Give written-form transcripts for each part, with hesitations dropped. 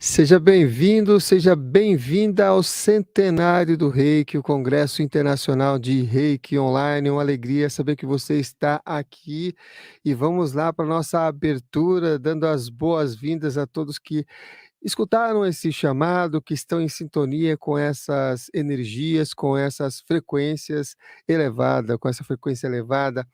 Seja bem-vindo, seja bem-vinda ao centenário do Reiki, o Congresso Internacional de Reiki Online. Uma alegria saber que você está aqui e vamos lá para a nossa abertura, dando as boas-vindas a todos que escutaram esse chamado, que estão em sintonia com essas energias, com essas frequências elevadas, com essa frequência elevada.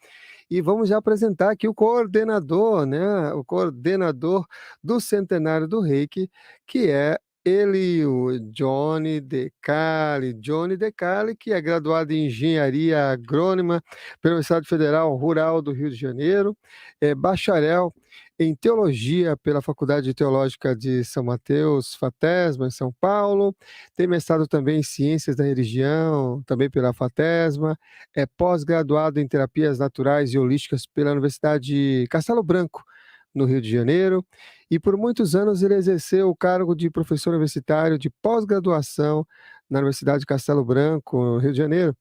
E vamos já apresentar aqui o coordenador, né, o coordenador do Centenário do Reiki, que é ele, o Johnny De Cali. Johnny De Cali, que é graduado em Engenharia Agrônoma pela Universidade Federal Rural do Rio de Janeiro, é bacharel em Teologia pela Faculdade Teológica de São Mateus, FATESMA, em São Paulo, tem mestrado também em Ciências da Religião, também pela FATESMA, é pós-graduado em Terapias Naturais e Holísticas pela Universidade Castelo Branco, no Rio de Janeiro, e por muitos anos ele exerceu o cargo de professor universitário de pós-graduação na Universidade Castelo Branco, no Rio de Janeiro,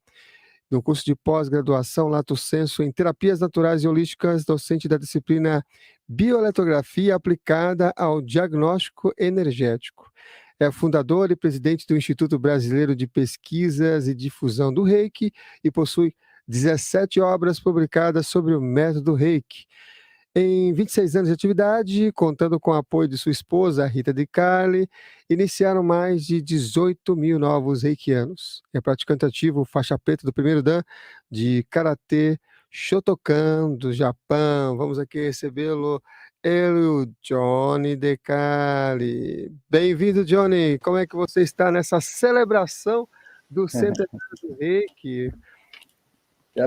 no curso de pós-graduação Lato Sensu em Terapias Naturais e Holísticas, docente da disciplina Bioeletrografia aplicada ao diagnóstico energético. É fundador e presidente do Instituto Brasileiro de Pesquisas e Difusão do Reiki e possui 17 obras publicadas sobre o método Reiki. Em 26 anos de atividade, contando com o apoio de sua esposa, Rita De Carli, iniciaram mais de 18 mil novos reikianos. É praticante ativo faixa preta do primeiro Dan de Karatê Shotokan do Japão. Vamos aqui recebê-lo, ele, o Johnny De Carli. Bem-vindo, Johnny. Como é que você está nessa celebração do Centenário do Reiki? Que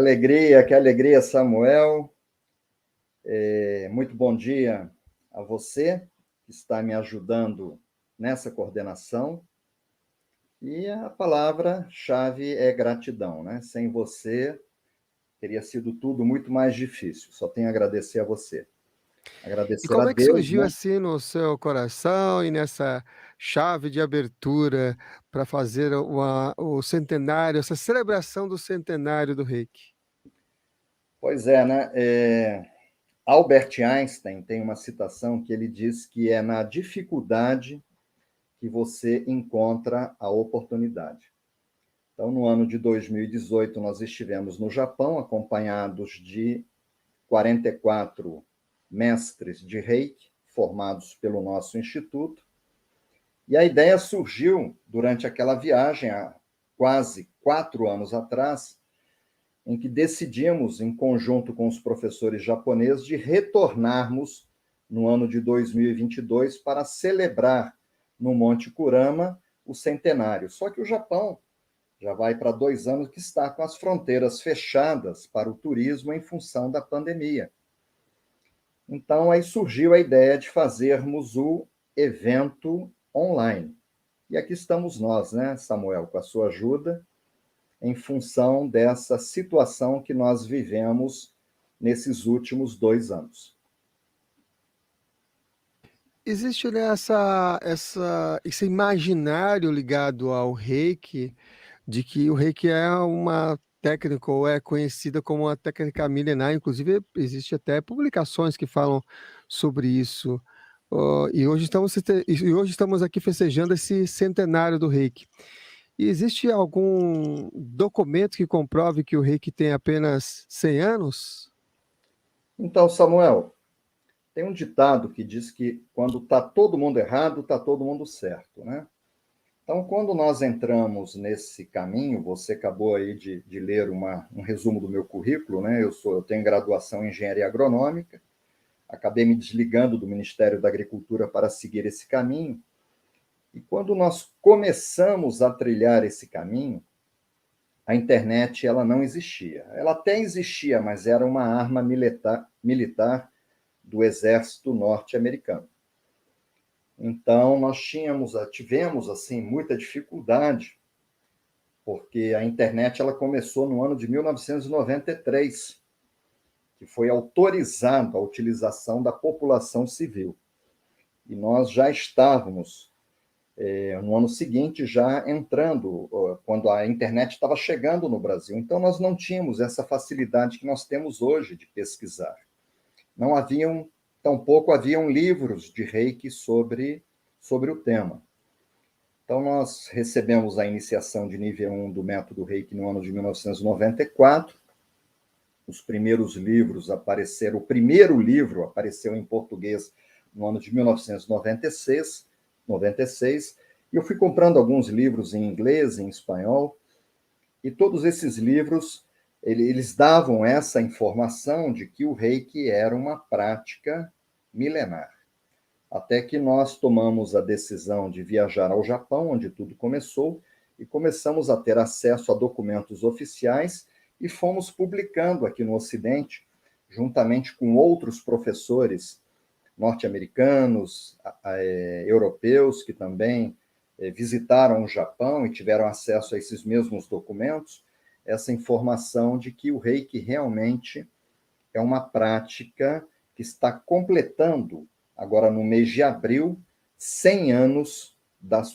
alegria, Samuel. Muito bom dia a você que está me ajudando nessa coordenação. E a palavra-chave é gratidão, né? Sem você, teria sido tudo muito mais difícil. Só tenho a agradecer a você. E Agradecer a como é que Deus, surgiu né? assim no seu coração e nessa chave de abertura para fazer o centenário, essa celebração do centenário do Reiki? Pois é, né? Albert Einstein tem uma citação que ele diz que é na dificuldade que você encontra a oportunidade. Então, no ano de 2018, nós estivemos no Japão, acompanhados de 44 mestres de Reiki, formados pelo nosso instituto. E a ideia surgiu durante aquela viagem, há quase 4 anos atrás, em que decidimos, em conjunto com os professores japoneses, de retornarmos no ano de 2022 para celebrar no Monte Kurama o centenário. Só que o Japão já vai para 2 anos que está com as fronteiras fechadas para o turismo em função da pandemia. Então, aí surgiu a ideia de fazermos o evento online. E aqui estamos nós, né, Samuel, com a sua ajuda, em função dessa situação que nós vivemos nesses últimos 2 anos. Existe, né, esse imaginário ligado ao Reiki, de que o Reiki é uma técnica ou é conhecida como uma técnica milenar, inclusive existe até publicações que falam sobre isso. E hoje estamos aqui festejando esse centenário do Reiki. E existe algum documento que comprove que o Reiki tem apenas 100 anos? Então, Samuel, tem um ditado que diz que quando está todo mundo errado, está todo mundo certo, né? Então, quando nós entramos nesse caminho, você acabou aí de ler um resumo do meu currículo, né? Eu tenho graduação em engenharia agronômica, acabei me desligando do Ministério da Agricultura para seguir esse caminho. E quando nós começamos a trilhar esse caminho, a internet ela não existia. Ela até existia, mas era uma arma militar do exército norte-americano. Então, nós tivemos assim muita dificuldade, porque a internet ela começou no ano de 1993, que foi autorizada a utilização da população civil. E nós já estávamos, no ano seguinte, já entrando, quando a internet estava chegando no Brasil. Então, nós não tínhamos essa facilidade que nós temos hoje de pesquisar. Não haviam, tampouco haviam livros de Reiki sobre sobre o tema. Então, nós recebemos a iniciação de nível 1 do método Reiki no ano de 1994. Os primeiros livros apareceram, o primeiro livro apareceu em português no ano de 1996, e eu fui comprando alguns livros em inglês, em espanhol, e todos esses livros, eles davam essa informação de que o Reiki era uma prática milenar. Até que nós tomamos a decisão de viajar ao Japão, onde tudo começou, e começamos a ter acesso a documentos oficiais e fomos publicando aqui no Ocidente, juntamente com outros professores norte-americanos, europeus, que também visitaram o Japão e tiveram acesso a esses mesmos documentos, essa informação de que o Reiki realmente é uma prática que está completando, agora no mês de abril, 100 anos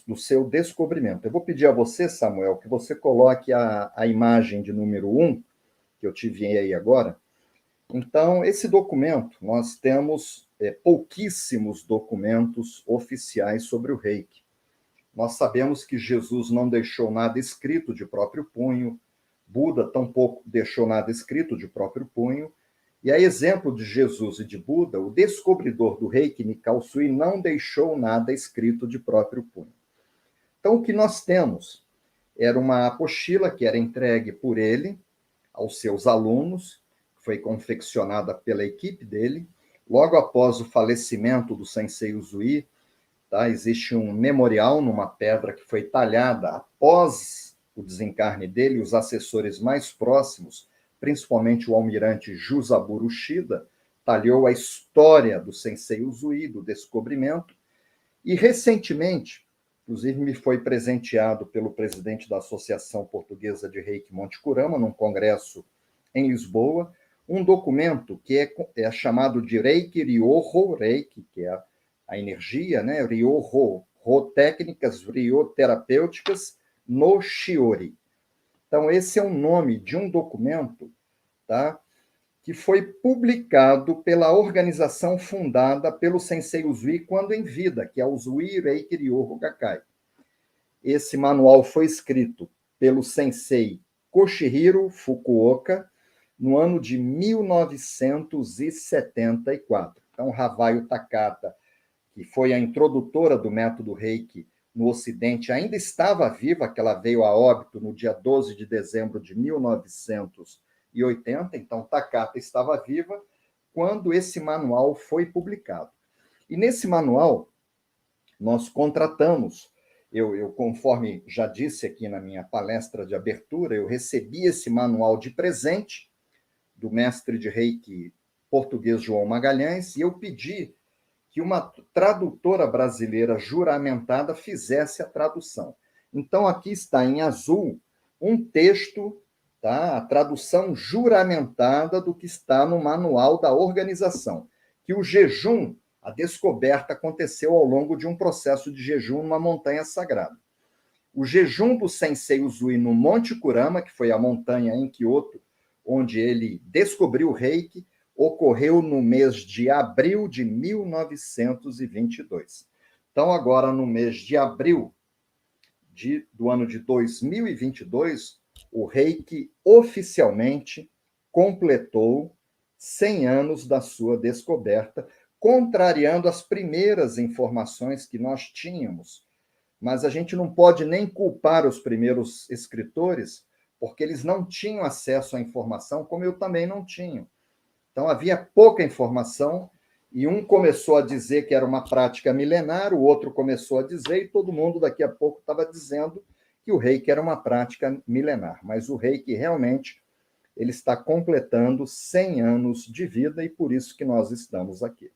do seu descobrimento. Eu vou pedir a você, Samuel, que você coloque a imagem de número 1, que eu te enviei agora. Então, esse documento, nós temos pouquíssimos documentos oficiais sobre o Reiki. Nós sabemos que Jesus não deixou nada escrito de próprio punho, Buda tampouco deixou nada escrito de próprio punho, e a exemplo de Jesus e de Buda, o descobridor do Reiki, Mikao Sui, não deixou nada escrito de próprio punho. Então, o que nós temos era uma apostila que era entregue por ele aos seus alunos, foi confeccionada pela equipe dele. Logo após o falecimento do Sensei Usui, tá, existe um memorial numa pedra que foi talhada após o desencarne dele, os assessores mais próximos, principalmente o almirante Jusaburo Shida, talhou a história do Sensei Usui, do descobrimento, e recentemente, inclusive me foi presenteado pelo presidente da Associação Portuguesa de Reiki Monte Kurama, num congresso em Lisboa, um documento que é chamado de Reiki Ryoho, Reiki, que é a energia, né? Ryoho, técnicas rioterapêuticas no Shiori. Então, esse é o nome de um documento, tá, que foi publicado pela organização fundada pelo Sensei Usui quando em vida, que é o Usui Reiki Ryoho Gakkai. Esse manual foi escrito pelo Sensei Koshihiro Fukuoka no ano de 1974. Então, Havayo Takata, que foi a introdutora do método Reiki no Ocidente, ainda estava viva, que ela veio a óbito no dia 12 de dezembro de 1980, então Takata estava viva quando esse manual foi publicado. E nesse manual, nós contratamos, conforme já disse aqui na minha palestra de abertura, eu recebi esse manual de presente do mestre de Reiki português João Magalhães, e eu pedi que uma tradutora brasileira juramentada fizesse a tradução. Então, aqui está em azul um texto, tá? A tradução juramentada do que está no manual da organização, que o jejum, a descoberta aconteceu ao longo de um processo de jejum numa montanha sagrada. O jejum do Sensei Usui no Monte Kurama, que foi a montanha em Kyoto, onde ele descobriu o Reiki, ocorreu no mês de abril de 1922. Então, agora, no mês de abril do ano de 2022, o Reiki oficialmente completou 100 anos da sua descoberta, contrariando as primeiras informações que nós tínhamos. Mas a gente não pode nem culpar os primeiros escritores, porque eles não tinham acesso à informação, como eu também não tinha. Então, havia pouca informação, e um começou a dizer que era uma prática milenar, o outro começou a dizer, e todo mundo daqui a pouco estava dizendo que o Reiki era uma prática milenar. Mas o Reiki realmente ele está completando 100 anos de vida, e por isso que nós estamos aqui.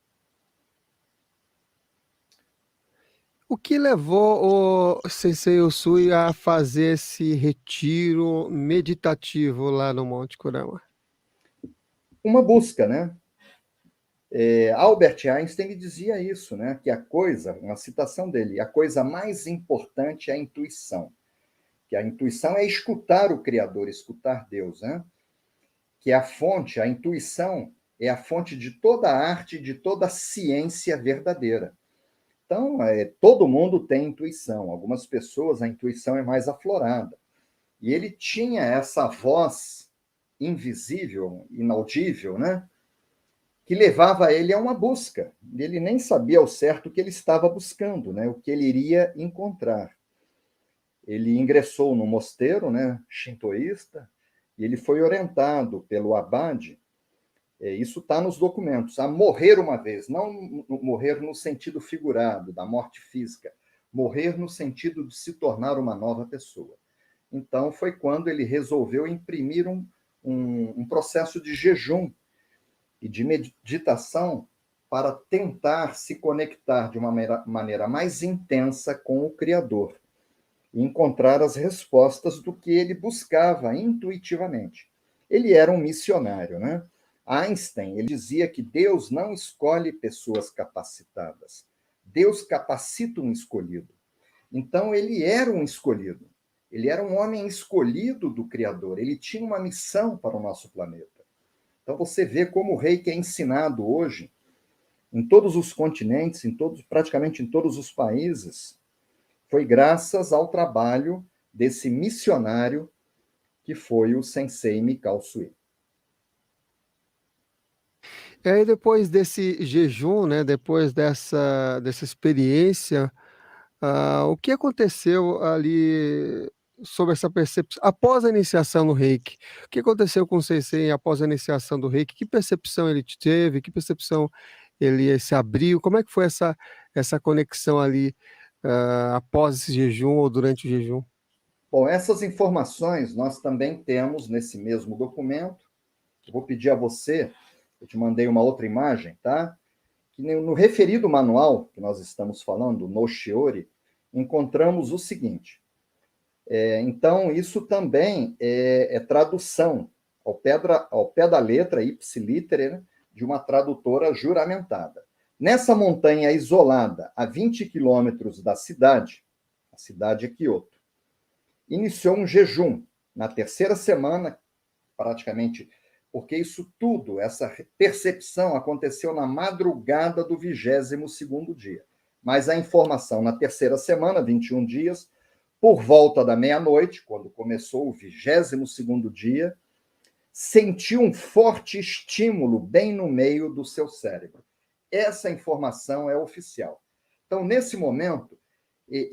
O que levou o Sensei Usui a fazer esse retiro meditativo lá no Monte Kurama? Uma busca, né? Albert Einstein dizia isso, né? Que a coisa, uma citação dele, a coisa mais importante é a intuição. Que a intuição é escutar o Criador, escutar Deus, né? Que é a fonte, a intuição é a fonte de toda a arte, de toda a ciência verdadeira. Então, todo mundo tem intuição. Algumas pessoas, a intuição é mais aflorada. E ele tinha essa voz invisível, inaudível, né? Que levava ele a uma busca. Ele nem sabia ao certo o que ele estava buscando, né? O que ele iria encontrar. Ele ingressou no mosteiro, né, shintoísta, e ele foi orientado pelo abade, isso está nos documentos, a morrer uma vez, não morrer no sentido figurado, da morte física, morrer no sentido de se tornar uma nova pessoa. Então, foi quando ele resolveu imprimir um processo de jejum e de meditação para tentar se conectar de uma maneira mais intensa com o Criador e encontrar as respostas do que ele buscava intuitivamente. Ele era um missionário, né? Einstein, ele dizia que Deus não escolhe pessoas capacitadas. Deus capacita um escolhido. Então, ele era um escolhido. Ele era um homem escolhido do Criador. Ele tinha uma missão para o nosso planeta. Então, você vê como o Reiki é ensinado hoje em todos os continentes, praticamente em todos os países. Foi graças ao trabalho desse missionário que foi o Sensei Mikao Sui. E aí, depois desse jejum, né, depois dessa experiência, o que aconteceu ali sobre essa percepção após a iniciação no Reiki? O que aconteceu com o Sensei após a iniciação do Reiki? Que percepção ele teve? Que percepção ele se abriu? Como é que foi essa conexão ali, após esse jejum ou durante o jejum? Bom, essas informações nós também temos nesse mesmo documento. Eu vou pedir a você, eu te mandei uma outra imagem, tá? Que no referido manual que nós estamos falando, no Shiori, encontramos o seguinte. Então, isso também é tradução ao pé da letra, ipsiliter, né, de uma tradutora juramentada. Nessa montanha isolada, a 20 quilômetros da cidade, a cidade é Kyoto, iniciou um jejum na terceira semana, praticamente, porque isso tudo, essa percepção aconteceu na madrugada do 22º dia. Mas a informação na terceira semana, 21 dias, por volta da meia-noite, quando começou o 22º dia, sentiu um forte estímulo bem no meio do seu cérebro. Essa informação é oficial. Então, nesse momento,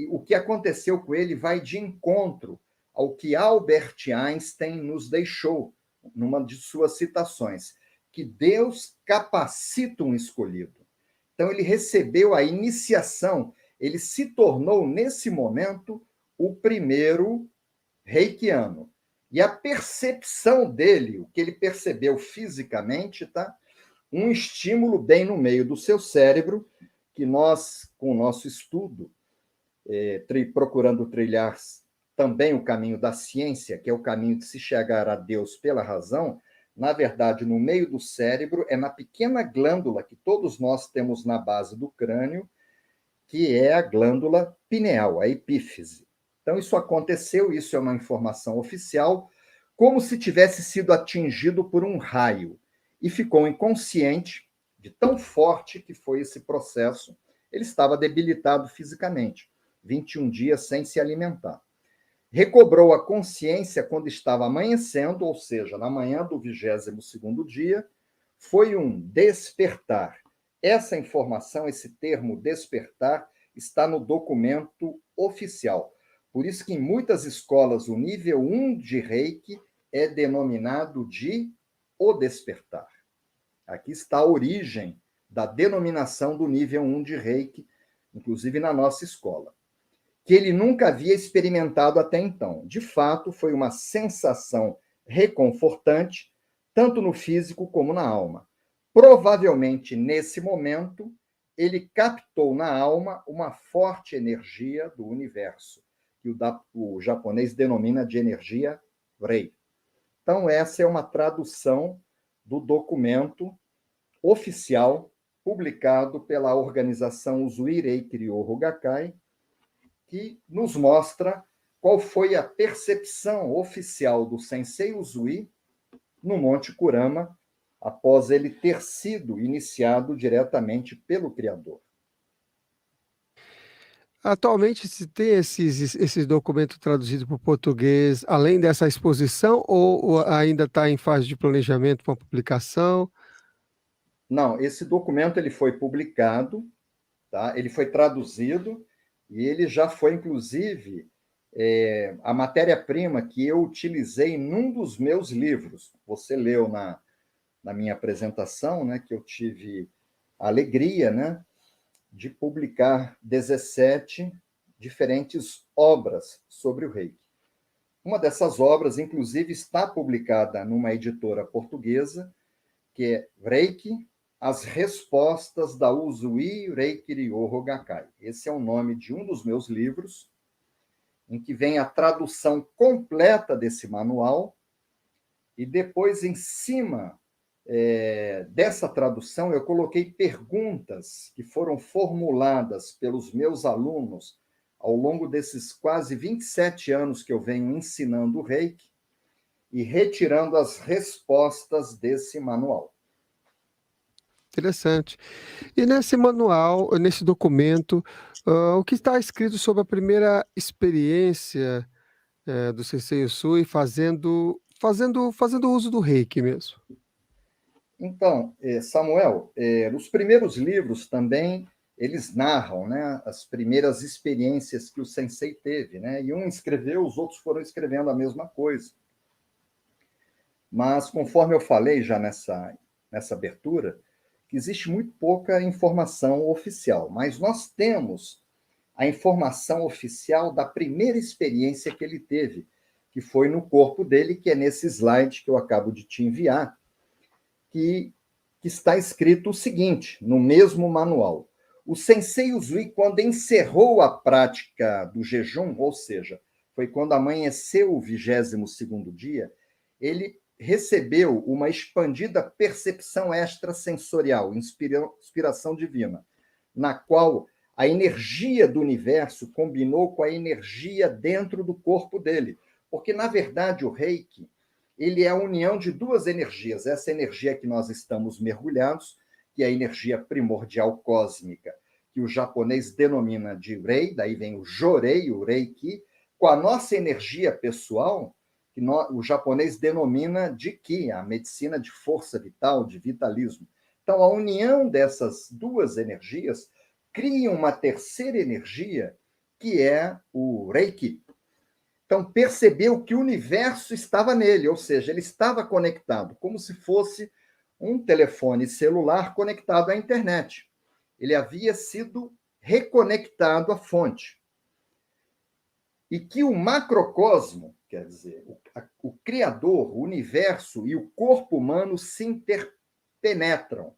o que aconteceu com ele vai de encontro ao que Albert Einstein nos deixou numa de suas citações, que Deus capacita um escolhido. Então, ele recebeu a iniciação, ele se tornou, nesse momento, o primeiro reikiano. E a percepção dele, o que ele percebeu fisicamente, tá? Um estímulo bem no meio do seu cérebro, que nós, com o nosso estudo, procurando trilhar também o caminho da ciência, que é o caminho de se chegar a Deus pela razão, na verdade, no meio do cérebro, é na pequena glândula que todos nós temos na base do crânio, que é a glândula pineal, a epífise. Então, isso aconteceu, isso é uma informação oficial, como se tivesse sido atingido por um raio. E ficou inconsciente, de tão forte que foi esse processo. Ele estava debilitado fisicamente, 21 dias sem se alimentar. Recobrou a consciência quando estava amanhecendo, ou seja, na manhã do 22º dia, foi um despertar. Essa informação, esse termo despertar, está no documento oficial. Por isso que em muitas escolas o nível 1 de Reiki é denominado de o despertar. Aqui está a origem da denominação do nível 1 de Reiki, inclusive na nossa escola, que ele nunca havia experimentado até então. De fato, foi uma sensação reconfortante, tanto no físico como na alma. Provavelmente, nesse momento, ele captou na alma uma forte energia do universo, que o japonês denomina de energia Rei. Então, essa é uma tradução do documento oficial publicado pela organização Usui Reiki Ryoho Gakkai, que nos mostra qual foi a percepção oficial do Sensei Usui no Monte Kurama, após ele ter sido iniciado diretamente pelo Criador. Atualmente se tem esses documentos traduzidos para o português, além dessa exposição, ou ainda está em fase de planejamento para publicação? Não, esse documento ele foi publicado, tá? Ele foi traduzido e ele já foi, inclusive, a matéria-prima que eu utilizei num dos meus livros. Você leu na minha apresentação, né, que eu tive a alegria, né, de publicar 17 diferentes obras sobre o Reiki. Uma dessas obras, inclusive, está publicada numa editora portuguesa, que é Reiki, As Respostas da Usui Reiki Ryoho Gakkai. Esse é o nome de um dos meus livros, em que vem a tradução completa desse manual, e depois, em cima dessa tradução, eu coloquei perguntas que foram formuladas pelos meus alunos ao longo desses quase 27 anos que eu venho ensinando o Reiki e retirando as respostas desse manual. Interessante. E nesse manual, nesse documento, o que está escrito sobre a primeira experiência do Sensei Usui fazendo uso do Reiki mesmo? Então, Samuel, os primeiros livros também, eles narram, né, as primeiras experiências que o sensei teve, né? E um escreveu, os outros foram escrevendo a mesma coisa. Mas, conforme eu falei já nessa abertura, que existe muito pouca informação oficial, mas nós temos a informação oficial da primeira experiência que ele teve, que foi no corpo dele, que é nesse slide que eu acabo de te enviar, que está escrito o seguinte, no mesmo manual. O Sensei Usui, quando encerrou a prática do jejum, ou seja, foi quando amanheceu o 22º dia, ele recebeu uma expandida percepção extrasensorial, inspiração divina, na qual a energia do universo combinou com a energia dentro do corpo dele. Porque, na verdade, o Reiki, ele é a união de duas energias. Essa energia que nós estamos mergulhados, que é a energia primordial cósmica, que o japonês denomina de Rei, daí vem o Jorei, o Reiki, com a nossa energia pessoal, que o japonês denomina de Ki, a medicina de força vital, de vitalismo. Então, a união dessas duas energias cria uma terceira energia, que é o Reiki. Então, percebeu que o universo estava nele, ou seja, ele estava conectado, como se fosse um telefone celular conectado à internet. Ele havia sido reconectado à fonte. E que o macrocosmo, quer dizer, o Criador, o universo e o corpo humano se interpenetram.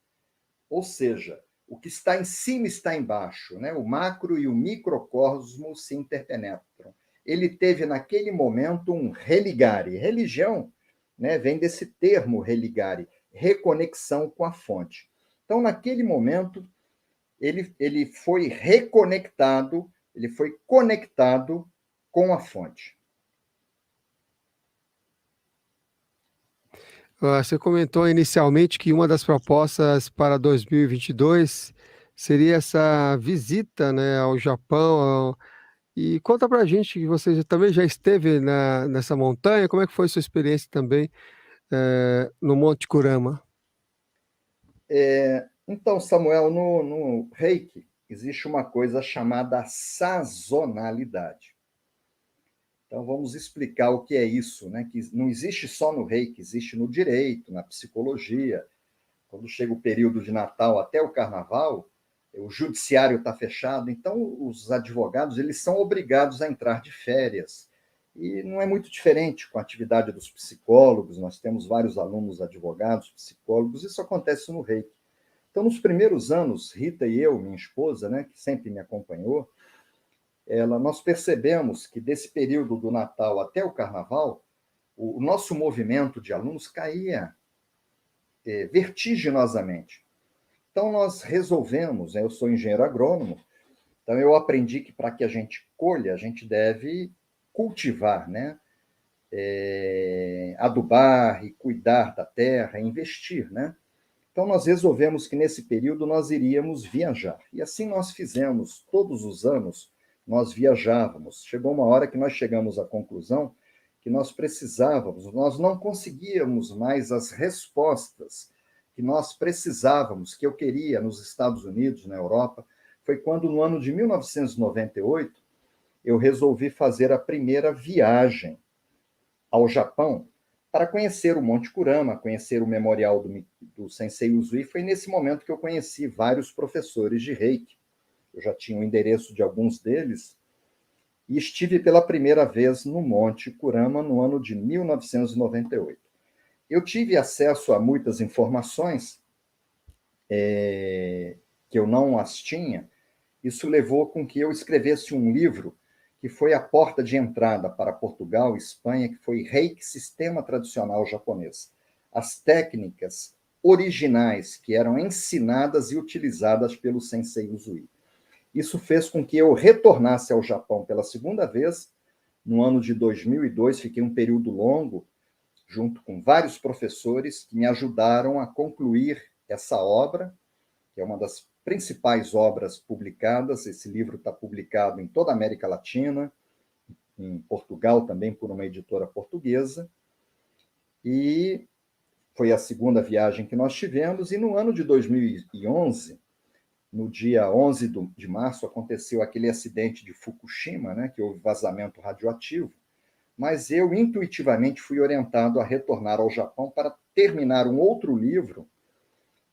Ou seja, o que está em cima está embaixo, né? O macro e o microcosmo se interpenetram. Ele teve, naquele momento, um religare. Religião, né, vem desse termo religare, reconexão com a fonte. Então, naquele momento, ele foi reconectado, ele foi conectado com a fonte. Você comentou inicialmente que uma das propostas para 2022 seria essa visita, né, ao Japão. E conta para a gente que você também já esteve nessa montanha, como é que foi sua experiência também no Monte Kurama? Então, Samuel, no Reiki existe uma coisa chamada sazonalidade. Então, vamos explicar o que é isso, né? Que não existe só no Reiki, existe no direito, na psicologia. Quando chega o período de Natal até o Carnaval, o judiciário está fechado, então os advogados eles são obrigados a entrar de férias. E não é muito diferente com a atividade dos psicólogos, nós temos vários alunos advogados, psicólogos, isso acontece no Reiki. Então, nos primeiros anos, Rita e eu, minha esposa, né, que sempre me acompanhou, nós percebemos que desse período do Natal até o Carnaval, o nosso movimento de alunos caía vertiginosamente. Então, nós resolvemos, né, eu sou engenheiro agrônomo, então eu aprendi que para que a gente colha, a gente deve cultivar, né? Adubar e cuidar da terra, investir, né? Então, nós resolvemos que nesse período nós iríamos viajar. E assim nós fizemos todos os anos, nós viajávamos. Chegou uma hora que nós chegamos à conclusão que nós não conseguíamos mais as respostas que nós precisávamos, que eu queria nos Estados Unidos, na Europa. Foi quando, no ano de 1998, eu resolvi fazer a primeira viagem ao Japão para conhecer o Monte Kurama, conhecer o memorial do Sensei Usui. Foi nesse momento que eu conheci vários professores de Reiki. Eu já tinha o endereço de alguns deles e estive pela primeira vez no Monte Kurama no ano de 1998. Eu tive acesso a muitas informações que eu não as tinha. Isso levou com que eu escrevesse um livro que foi a porta de entrada para Portugal e Espanha, que foi Reiki, Sistema Tradicional Japonês. As técnicas originais que eram ensinadas e utilizadas pelo Sensei Usui. Isso fez com que eu retornasse ao Japão pela segunda vez, no ano de 2002. Fiquei um período longo, junto com vários professores que me ajudaram a concluir essa obra, que é uma das principais obras publicadas. Esse livro está publicado em toda a América Latina, em Portugal também por uma editora portuguesa, e foi a segunda viagem que nós tivemos. E no ano de 2011, no dia 11 de março, aconteceu aquele acidente de Fukushima, né, que houve vazamento radioativo, mas eu intuitivamente fui orientado a retornar ao Japão para terminar um outro livro,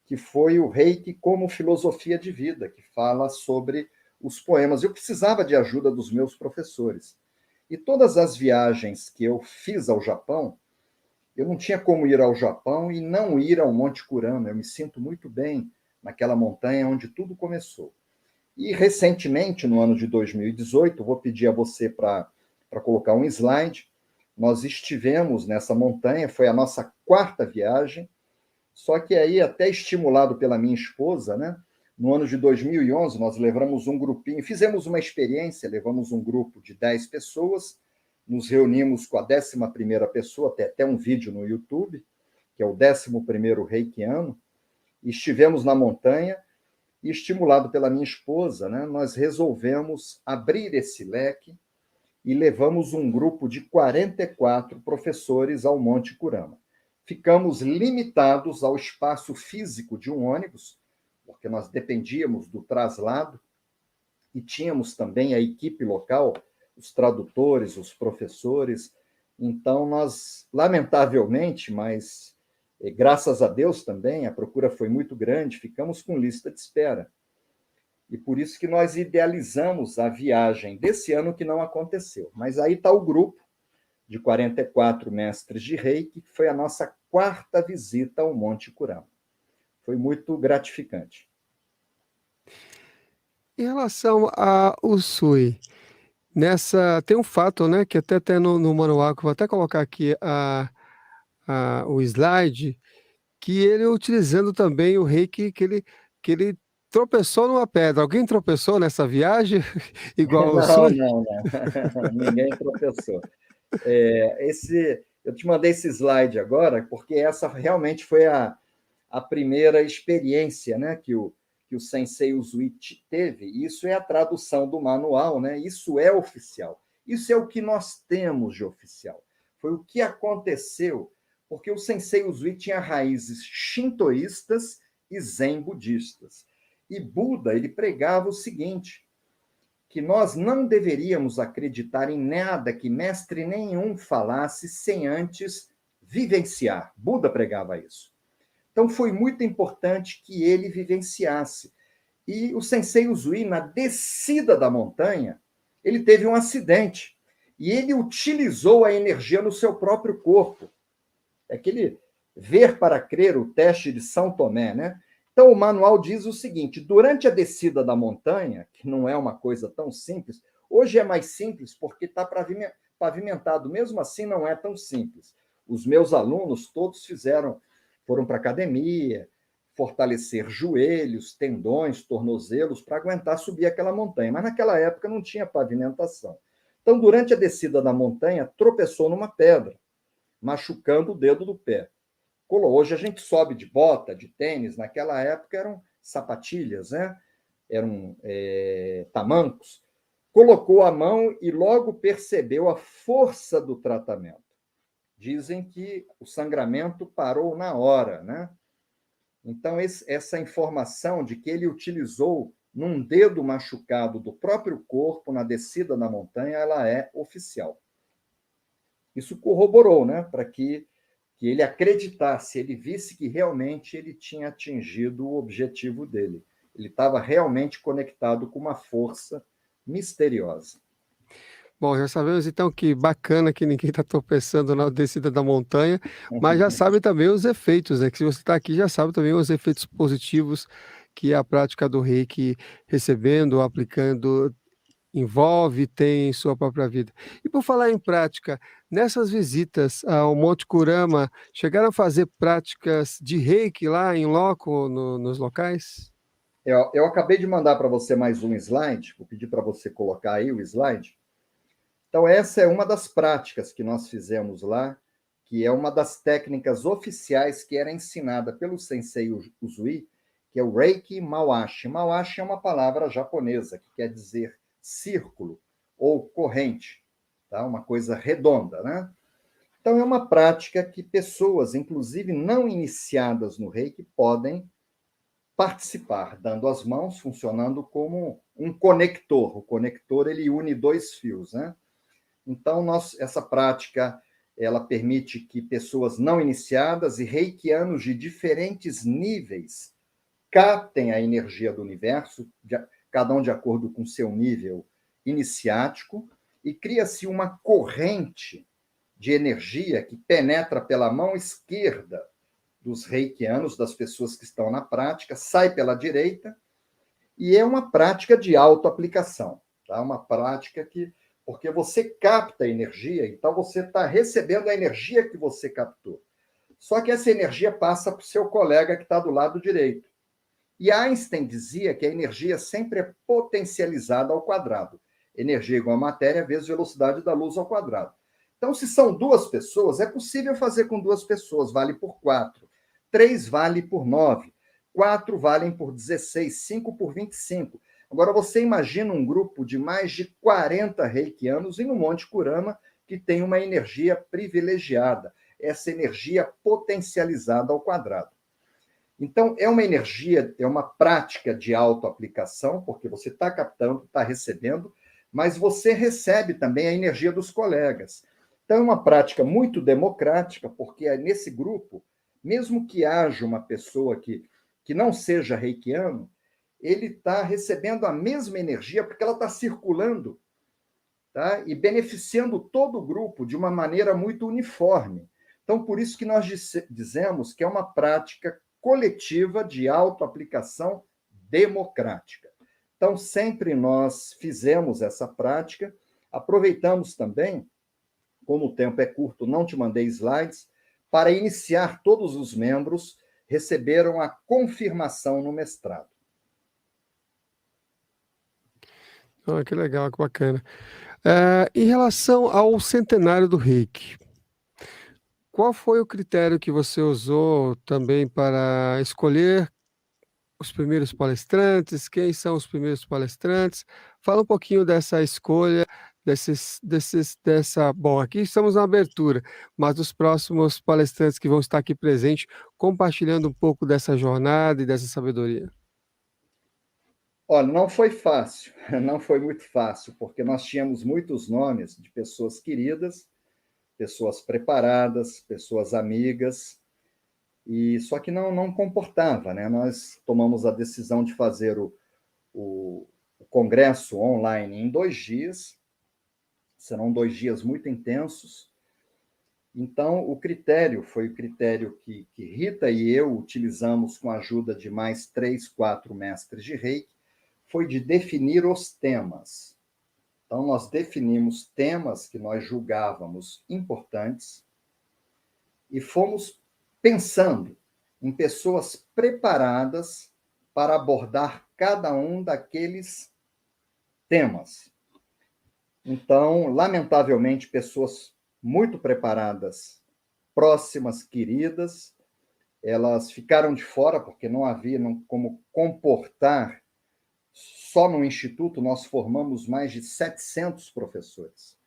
que foi o Reiki como filosofia de vida, que fala sobre os poemas. Eu precisava de ajuda dos meus professores. E todas as viagens que eu fiz ao Japão, eu não tinha como ir ao Japão e não ir ao Monte Kurama. Eu me sinto muito bem naquela montanha onde tudo começou. E recentemente, no ano de 2018, vou pedir a você para colocar um slide, nós estivemos nessa montanha, foi a nossa quarta viagem. Só que aí, até estimulado pela minha esposa, né? No ano de 2011, nós levamos um grupinho, fizemos uma experiência, levamos um grupo de 10 pessoas, nos reunimos com a 11ª pessoa, tem até um vídeo no YouTube, que é o 11º reikiano, e estivemos na montanha, e estimulado pela minha esposa, né, nós resolvemos abrir esse leque e levamos um grupo de 44 professores ao Monte Kurama. Ficamos limitados ao espaço físico de um ônibus, porque nós dependíamos do traslado, e tínhamos também a equipe local, os tradutores, os professores. Então, nós, lamentavelmente, mas graças a Deus também, a procura foi muito grande, ficamos com lista de espera. E por isso que nós idealizamos a viagem desse ano, que não aconteceu. Mas aí está o grupo de 44 mestres de Reiki, que foi a nossa quarta visita ao Monte Kurama. Foi muito gratificante. Em relação a Usui, tem um fato, né, que até tem no manual, que eu vou até colocar aqui o slide, que ele utilizando também o reiki, que ele tropeçou numa pedra. Alguém tropeçou nessa viagem, igual ao Não, Usui? não, não. Ninguém tropeçou. Eu te mandei esse slide agora, porque essa realmente foi a primeira experiência, né, que o Sensei Usui teve. Isso é a tradução do manual, né? Isso é oficial. Isso é o que nós temos de oficial. Foi o que aconteceu, porque o Sensei Usui tinha raízes shintoístas e zen budistas. E Buda, ele pregava o seguinte, que nós não deveríamos acreditar em nada que mestre nenhum falasse sem antes vivenciar. Buda pregava isso. Então, foi muito importante que ele vivenciasse. E o Sensei Usui, na descida da montanha, ele teve um acidente. E ele utilizou a energia no seu próprio corpo. É aquele ver para crer, o teste de São Tomé, né? Então, o manual diz o seguinte: durante a descida da montanha, que não é uma coisa tão simples, hoje é mais simples porque está pavimentado, mesmo assim não é tão simples. Os meus alunos todos foram para a academia, fortalecer joelhos, tendões, tornozelos, para aguentar subir aquela montanha. Mas naquela época não tinha pavimentação. Então, durante a descida da montanha, tropeçou numa pedra, machucando o dedo do pé. Hoje a gente sobe de bota, de tênis, naquela época eram sapatilhas, né? Eram tamancos. colocou a mão e logo percebeu a força do tratamento. Dizem que o sangramento parou na hora, né? Então, essa informação de que ele utilizou num dedo machucado do próprio corpo na descida da montanha, ela é oficial. Isso corroborou, né? Para que ele acreditasse, ele visse que realmente ele tinha atingido o objetivo dele. Ele estava realmente conectado com uma força misteriosa. Bom, já sabemos então que bacana que ninguém está tropeçando na descida da montanha, mas já sabe também os efeitos, né? Que se você está aqui, já sabe também os efeitos positivos que a prática do Reiki recebendo, aplicando, envolve, tem em sua própria vida. E por falar em prática, nessas visitas ao Monte Kurama, chegaram a fazer práticas de Reiki lá em loco, nos locais? Eu acabei de mandar para você mais um slide, vou pedir para você colocar aí o slide. Então, essa é uma das práticas que nós fizemos lá, que é uma das técnicas oficiais que era ensinada pelo Sensei Usui, que é o Reiki Mawashi. Mawashi é uma palavra japonesa, que quer dizer círculo ou corrente, tá? Uma coisa redonda, né? Então, é uma prática que pessoas, inclusive não iniciadas no Reiki, podem participar, dando as mãos, funcionando como um conector. O conector, ele une dois fios, né? Então, essa prática ela permite que pessoas não iniciadas e reikianos de diferentes níveis captem a energia do universo, cada um de acordo com seu nível iniciático, e cria-se uma corrente de energia que penetra pela mão esquerda dos reikianos, das pessoas que estão na prática, sai pela direita, e é uma prática de autoaplicação, tá? Uma prática que porque você capta a energia, então você está recebendo a energia que você captou. Só que essa energia passa para o seu colega que está do lado direito. E Einstein dizia que a energia sempre é potencializada ao quadrado. Energia igual a matéria vezes velocidade da luz ao quadrado. Então, se são duas pessoas, é possível fazer com duas pessoas, vale por 4. 3 vale por 9. 4 valem por 16. 5 por 25. Agora, você imagina um grupo de mais de 40 reikianos em um Monte Kurama que tem uma energia privilegiada, essa energia potencializada ao quadrado. Então, é uma energia, é uma prática de autoaplicação, porque você está captando, está recebendo, mas você recebe também a energia dos colegas. Então, é uma prática muito democrática, porque nesse grupo, mesmo que haja uma pessoa que não seja reikiano, ele está recebendo a mesma energia, porque ela está circulando, tá? E beneficiando todo o grupo de uma maneira muito uniforme. Então, por isso que nós dizemos que é uma prática coletiva de autoaplicação democrática. Então, sempre nós fizemos essa prática, aproveitamos também, como o tempo é curto, não te mandei slides, para iniciar todos os membros, receberam a confirmação no mestrado. Ah, que legal, que bacana. Em relação ao centenário do Reiki, qual foi o critério que você usou também para escolher os primeiros palestrantes? Quem são os primeiros palestrantes? Fala um pouquinho dessa escolha, bom, aqui estamos na abertura, mas dos próximos palestrantes que vão estar aqui presentes, compartilhando um pouco dessa jornada e dessa sabedoria. Olha, não foi fácil, não foi muito fácil, porque nós tínhamos muitos nomes de pessoas queridas, pessoas preparadas, pessoas amigas, e só que não comportava, né? Nós tomamos a decisão de fazer o congresso online em 2 dias, serão 2 dias muito intensos. Então, o critério foi o critério que Rita e eu utilizamos com a ajuda de mais 3, 4 mestres de Reiki, foi de definir os temas. Então, nós definimos temas que nós julgávamos importantes e fomos pensando em pessoas preparadas para abordar cada um daqueles temas. Então, lamentavelmente, pessoas muito preparadas, próximas, queridas, elas ficaram de fora porque não havia como comportar Só no Instituto nós formamos mais de 700 professores.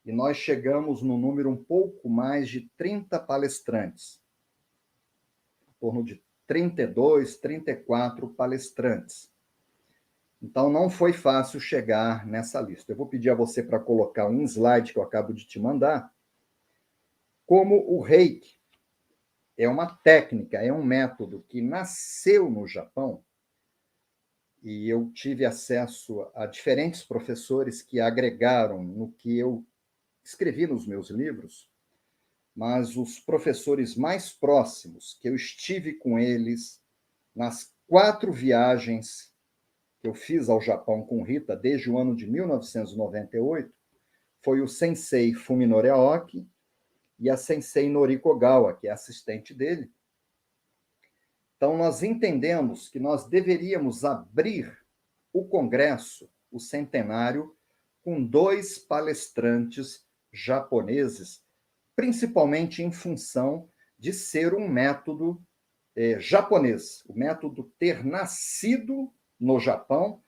E nós chegamos no número um pouco mais de 30 palestrantes. Em torno de 32, 34 palestrantes. Então, não foi fácil chegar nessa lista. Eu vou pedir a você para colocar um slide que eu acabo de te mandar. Como o Reiki é uma técnica, é um método que nasceu no Japão, e eu tive acesso a diferentes professores que agregaram no que eu escrevi nos meus livros, mas os professores mais próximos, que eu estive com eles nas 4 viagens que eu fiz ao Japão com Rita desde o ano de 1998, foi o sensei Fuminori Aoki e a sensei Noriko Ogawa, que é assistente dele. Então, nós entendemos que nós deveríamos abrir o congresso, o centenário, com 2 palestrantes japoneses, principalmente em função de ser um método japonês, o método ter nascido no Japão,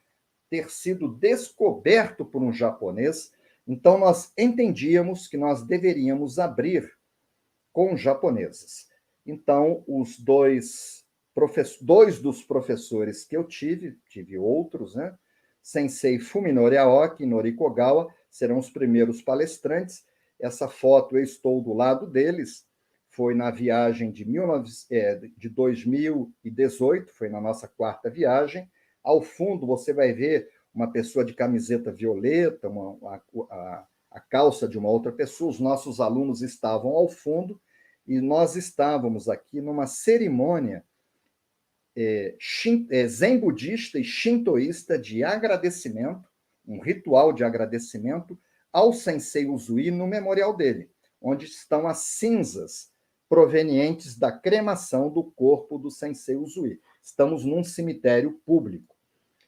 ter sido descoberto por um japonês. Então, nós entendíamos que nós deveríamos abrir com japoneses. Então, os dois dos professores que eu tive outros, né? Sensei Fuminori Aoki e Noriko Ogawa, serão os primeiros palestrantes. Essa foto eu estou do lado deles, foi na viagem de 2018, foi na nossa 4ª viagem. Ao fundo você vai ver uma pessoa de camiseta violeta, a calça de uma outra pessoa. Os nossos alunos estavam ao fundo e nós estávamos aqui numa cerimônia zen budista e shintoísta de agradecimento, um ritual de agradecimento ao Sensei Usui no memorial dele, onde estão as cinzas provenientes da cremação do corpo do Sensei Usui. Estamos num cemitério público.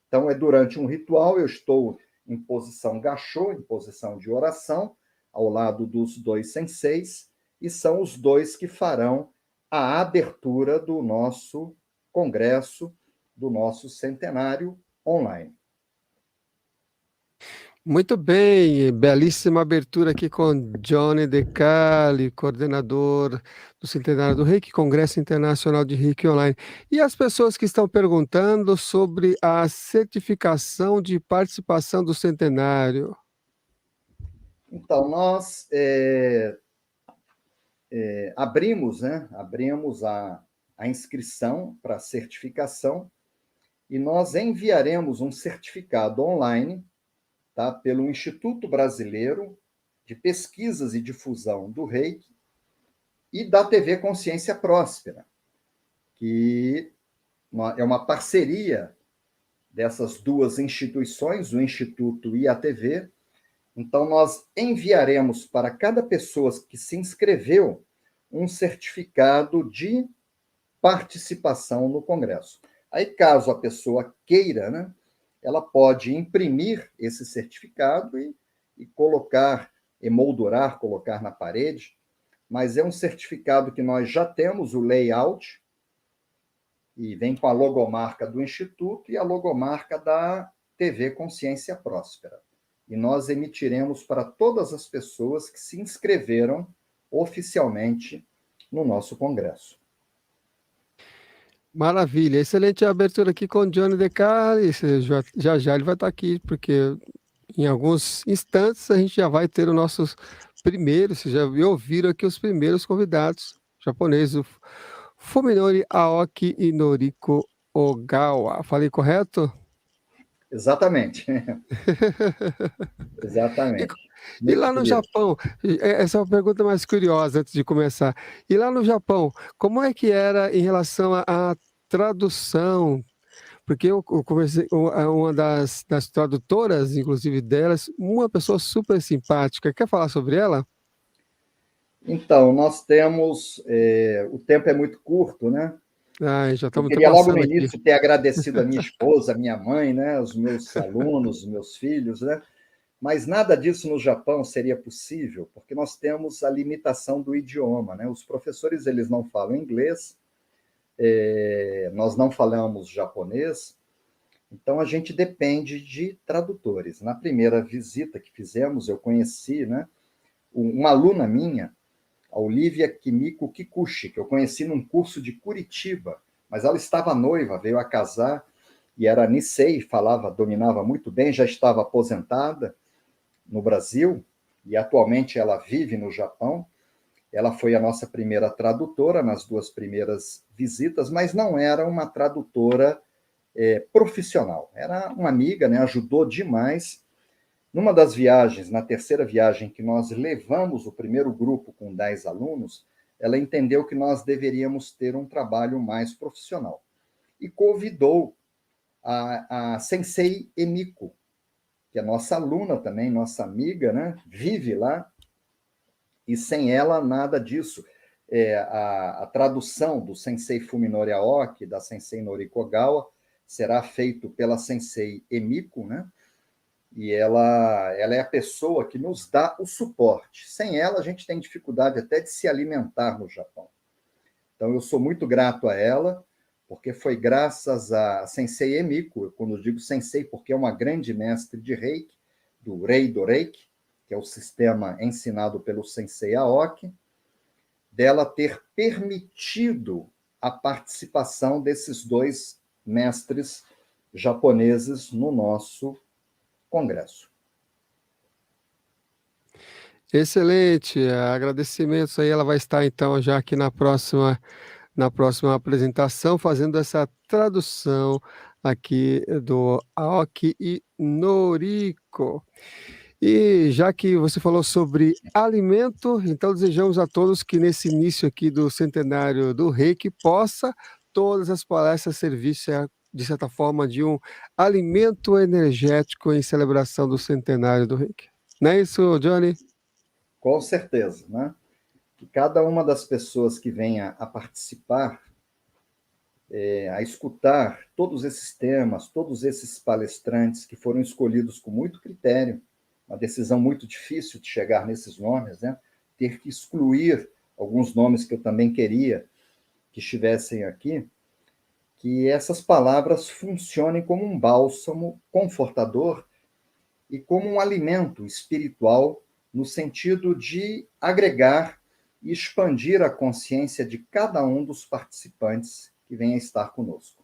Então, durante um ritual, eu estou em posição gachô, em posição de oração, ao lado dos 2 senseis, e são os 2 que farão a abertura do nosso congresso, do nosso centenário online. Muito bem, belíssima abertura aqui com Johnny De Cali, coordenador do Centenário do Reiki, Congresso Internacional de Reiki Online. E as pessoas que estão perguntando sobre a certificação de participação do Centenário? Então, nós abrimos a inscrição para a certificação e nós enviaremos um certificado online, tá, pelo Instituto Brasileiro de Pesquisas e Difusão do Reiki e da TV Consciência Próspera, que é uma parceria dessas 2 instituições, o Instituto e a TV. Então, nós enviaremos para cada pessoa que se inscreveu um certificado de participação no Congresso. Aí, caso a pessoa queira, né, ela pode imprimir esse certificado e colocar, emoldurar, colocar na parede, mas é um certificado que nós já temos o layout, e vem com a logomarca do Instituto e a logomarca da TV Consciência Próspera. E nós emitiremos para todas as pessoas que se inscreveram oficialmente no nosso congresso. Maravilha, excelente abertura aqui com Johnny De Cali. Já já ele vai estar aqui, porque em alguns instantes a gente já vai ter os nossos primeiros, vocês já ouviram aqui os primeiros convidados japoneses, o Fuminori Aoki e Noriko Ogawa. Falei correto? Exatamente. E, Exatamente. e Muito lá no querido. Japão, essa é uma pergunta mais curiosa antes de começar. E lá no Japão, como é que era em relação à tradução? Porque eu conversei com uma das tradutoras, inclusive delas, uma pessoa super simpática. Quer falar sobre ela? Então, nós temos. O tempo é muito curto, né? Ai, já Eu estamos queria logo no passando aqui. início ter agradecido a minha esposa, a minha mãe, né? Os meus alunos, os meus filhos, né? Mas nada disso no Japão seria possível, porque nós temos a limitação do idioma, né? Os professores eles não falam inglês, nós não falamos japonês, Então, a gente depende de tradutores. Na primeira visita que fizemos, eu conheci, né, uma aluna minha, a Olivia Kimiko Kikuchi, que eu conheci num curso de Curitiba, mas ela estava noiva, veio a casar, e era Nisei, falava, dominava muito bem, já estava aposentada no Brasil, e atualmente ela vive no Japão. Ela foi a nossa primeira tradutora nas 2 primeiras visitas, mas não era uma tradutora profissional. Era uma amiga, né, ajudou demais. Numa das viagens, na terceira viagem que nós levamos o primeiro grupo com 10 alunos, ela entendeu que nós deveríamos ter um trabalho mais profissional. E convidou a Sensei Emiko, que é nossa aluna também, nossa amiga, né? Vive lá, e sem ela nada disso. A tradução do Sensei Fuminori Aoki, da Sensei Noriko Ogawa, será feito pela Sensei Emiko, né? E ela é a pessoa que nos dá o suporte. Sem ela, a gente tem dificuldade até de se alimentar no Japão. Então, eu sou muito grato a ela, porque foi graças a Sensei Emiko, quando eu digo Sensei, porque é uma grande mestre de Reiki, do Rei do Reiki, que é o sistema ensinado pelo Sensei Aoki, dela ter permitido a participação desses 2 mestres japoneses no nosso congresso. Excelente, agradecimentos aí. Ela vai estar então já aqui na próxima apresentação, fazendo essa tradução aqui do Aoki e Noriko. E já que você falou sobre alimento, então desejamos a todos que nesse início aqui do centenário do Reiki possa todas as palestras servir de certa forma de um alimento energético em celebração do centenário do Reiki. Não é isso, Johnny? Com certeza, né? Que cada uma das pessoas que venha a participar, a escutar todos esses temas, todos esses palestrantes que foram escolhidos com muito critério, uma decisão muito difícil de chegar nesses nomes, né? Ter que excluir alguns nomes que eu também queria que estivessem aqui, que essas palavras funcionem como um bálsamo confortador e como um alimento espiritual, no sentido de agregar e expandir a consciência de cada um dos participantes que venha estar conosco.